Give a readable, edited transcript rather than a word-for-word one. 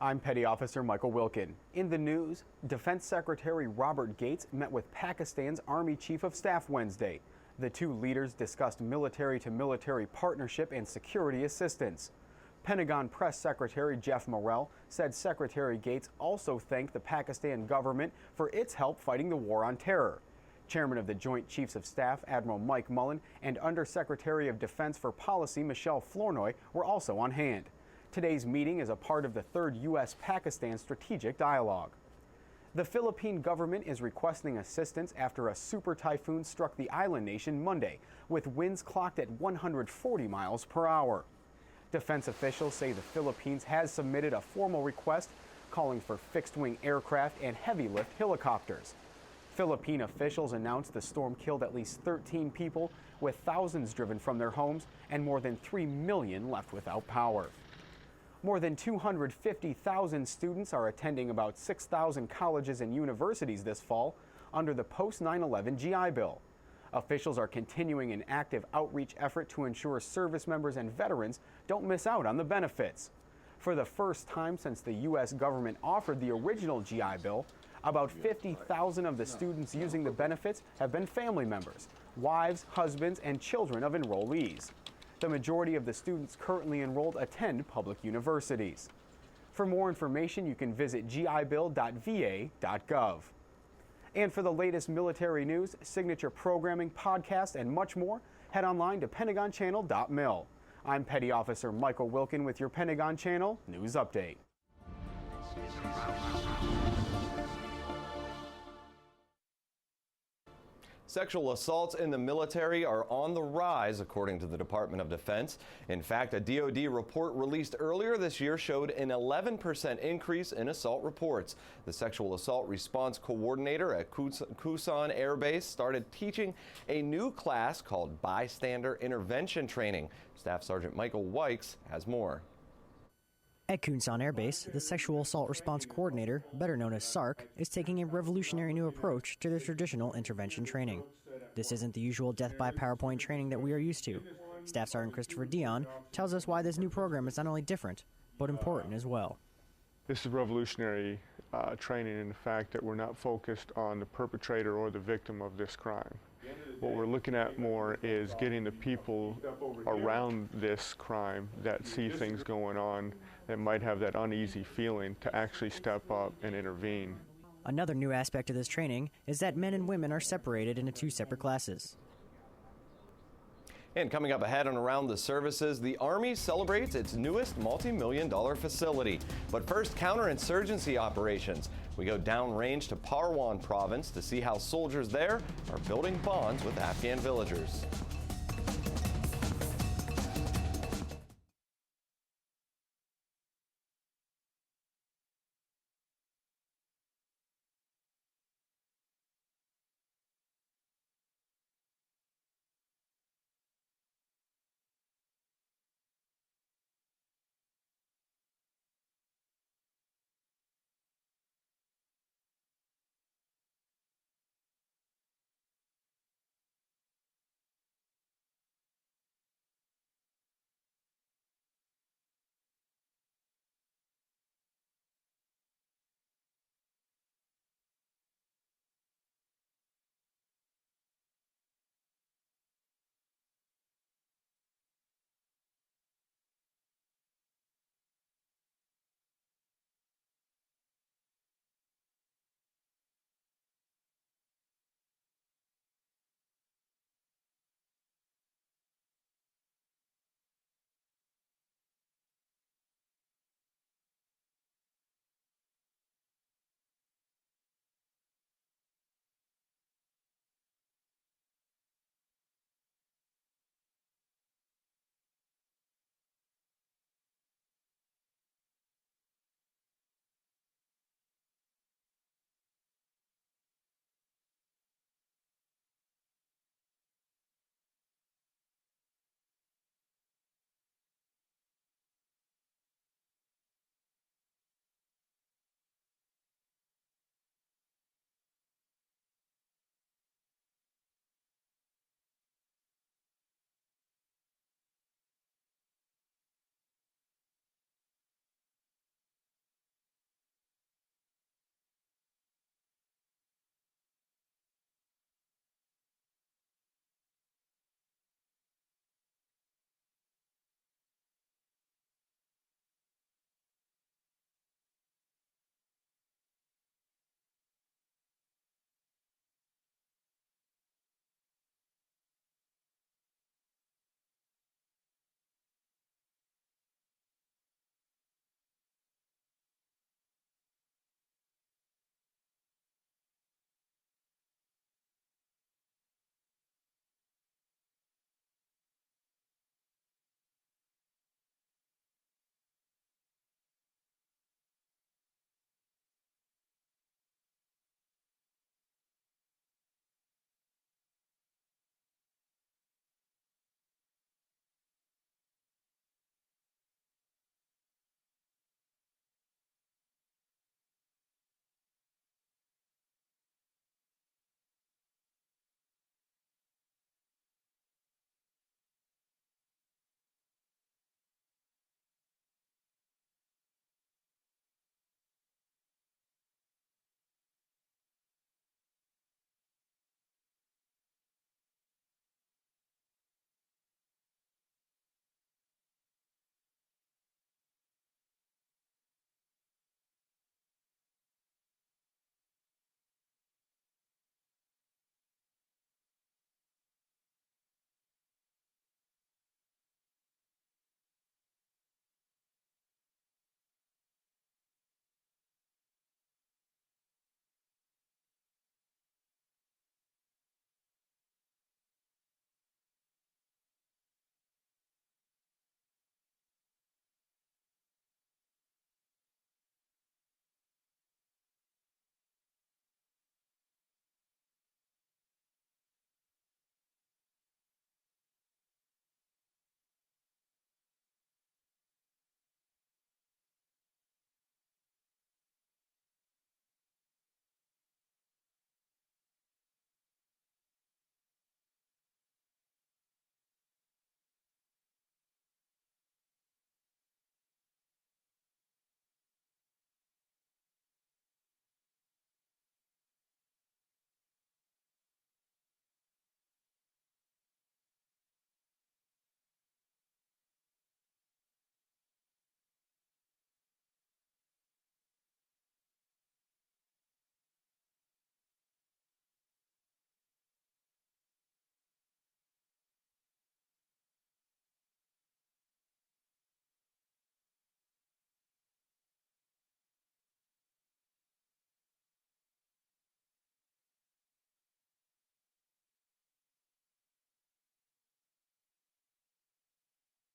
I'm Petty Officer Michael Wilkin. In the news, Defense Secretary Robert Gates met with Pakistan's Army Chief of Staff Wednesday. The two leaders discussed military-to-military partnership and security assistance. Pentagon Press Secretary Jeff Morrell said Secretary Gates also thanked the Pakistan government for its help fighting the war on terror. Chairman of the Joint Chiefs of Staff Admiral Mike Mullen and Undersecretary of Defense for Policy Michelle Flournoy were also on hand. Today's meeting is a part of the third U.S.-Pakistan strategic dialogue. The Philippine government is requesting assistance after a super typhoon struck the island nation Monday, with winds clocked at 140 miles per hour. Defense officials say the Philippines has submitted a formal request calling for fixed-wing aircraft and heavy-lift helicopters. Philippine officials announced the storm killed at least 13 people, with thousands driven from their homes and more than 3 million left without power. More than 250,000 students are attending about 6,000 colleges and universities this fall under the post-9/11 GI Bill. Officials are continuing an active outreach effort to ensure service members and veterans don't miss out on the benefits. For the first time since the U.S. government offered the original GI Bill, about 50,000 of the students using the benefits have been family members, wives, husbands, and children of enrollees. The majority of the students currently enrolled attend public universities. For more information, you can visit gibill.va.gov. And for the latest military news, signature programming, podcasts, and much more, head online to pentagonchannel.mil. I'm Petty Officer Michael Wilkin with your Pentagon Channel News Update. Sexual assaults in the military are on the rise, according to the Department of Defense. In fact, a DoD report released earlier this year showed an 11% increase in assault reports. The Sexual Assault Response Coordinator at Kunsan Air Base started teaching a new class called Bystander Intervention Training. Staff Sergeant Michael Wykes has more. At Kunsan Air Base, the Sexual Assault Response Coordinator, better known as SARC, is taking a revolutionary new approach to the traditional intervention training. This isn't the usual death by PowerPoint training that we are used to. Staff Sergeant Christopher Dion tells us why this new program is not only different, but important as well. This is revolutionary training in the fact that we're not focused on the perpetrator or the victim of this crime. What we're looking at more is getting the people around this crime that see things going on that might have that uneasy feeling to actually step up and intervene. Another new aspect of this training is that men and women are separated into two separate classes. And coming up ahead and around the services, the Army celebrates its newest multi-million-dollar facility. But first, counterinsurgency operations. We go downrange to Parwan province to see how soldiers there are building bonds with Afghan villagers.